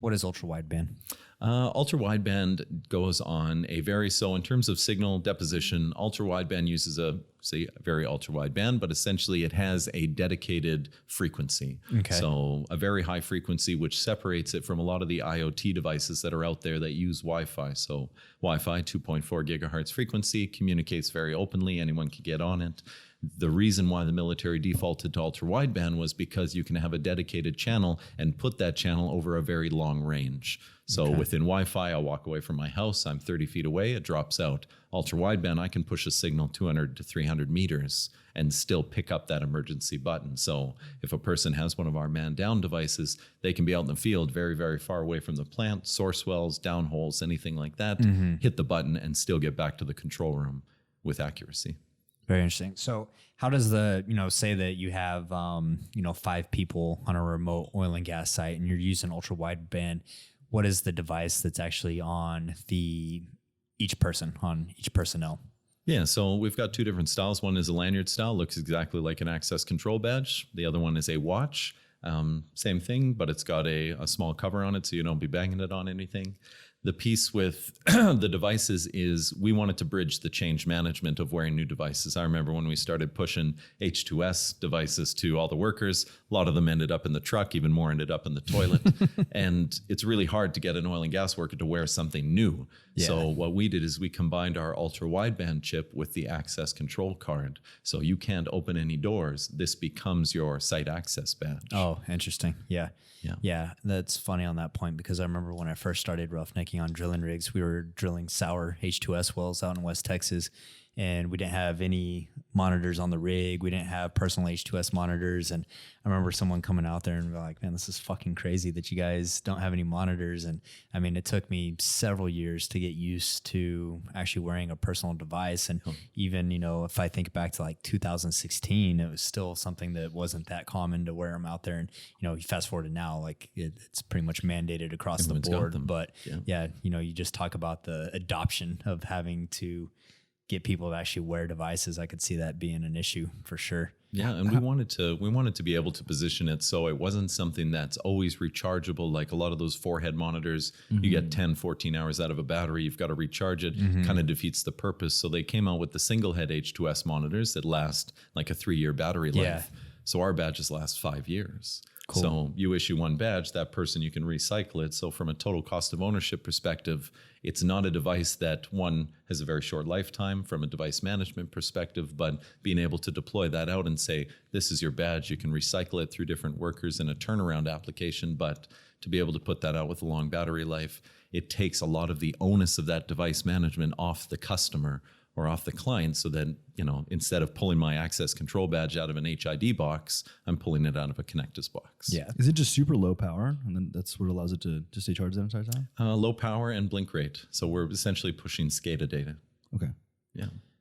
What is ultra wideband? Ultra wideband goes on so in terms of signal deposition, ultra wideband uses a very ultra wideband, but essentially it has a dedicated frequency. Okay. So a very high frequency, which separates it from a lot of the IoT devices that are out there that use Wi-Fi. So Wi-Fi 2.4 gigahertz frequency communicates very openly. Anyone can get on it. The reason why the military defaulted to ultra-wideband was because you can have a dedicated channel and put that channel over a very long range. So within Wi-Fi, I'll walk away from my house, I'm 30 feet away, it drops out. Ultra-wideband, I can push a signal 200 to 300 meters and still pick up that emergency button. So if a person has one of our man-down devices, they can be out in the field very, very far away from the plant, source wells, downholes, anything like that, hit the button and still get back to the control room with accuracy. Very interesting. So how does say that you have, 5 people on a remote oil and gas site and you're using ultra wideband, what is the device that's actually on each personnel? Yeah, so we've got 2 different styles. One is a lanyard style, looks exactly like an access control badge. The other one is a watch. Same thing, but it's got a small cover on it so you don't be banging it on anything. The piece with the devices is we wanted to bridge the change management of wearing new devices. I remember when we started pushing H2S devices to all the workers, a lot of them ended up in the truck, even more ended up in the toilet. And it's really hard to get an oil and gas worker to wear something new. Yeah. So what we did is we combined our ultra wideband chip with the access control card. So you can't open any doors. This becomes your site access badge. Oh, interesting. Yeah. Yeah, that's funny on that point because I remember when I first started roughnecking on drilling rigs, we were drilling sour H2S wells out in West Texas, and we didn't have any monitors on the rig. We didn't have personal H2S monitors. And I remember someone coming out there and be like, man, this is fucking crazy that you guys don't have any monitors. And I mean, it took me several years to get used to actually wearing a personal device. And even, if I think back to like 2016, it was still something that wasn't that common to wear them out there. And, you fast forward to now, like it's pretty much mandated across the board. But you just talk about the adoption of having to get people to actually wear devices. I could see that being an issue for sure. Yeah, and we wanted to be able to position it so it wasn't something that's always rechargeable. Like a lot of those forehead monitors, you get 10, 14 hours out of a battery, you've got to recharge it, kind of defeats the purpose. So they came out with the single head H2S monitors that last like a 3-year battery life. So our badges last 5 years. Cool. So you issue one badge, that person, you can recycle it. So from a total cost of ownership perspective, it's not a device that one has a very short lifetime from a device management perspective, but being able to deploy that out and say, this is your badge, you can recycle it through different workers in a turnaround application, but to be able to put that out with a long battery life, it takes a lot of the onus of that device management off the customer or off the client so that, instead of pulling my access control badge out of an HID box, I'm pulling it out of a Connectus box. Yeah. Is it just super low power? And then that's what allows it to stay charged that entire time? Low power and blink rate. So we're essentially pushing SCADA data. Okay. Yeah.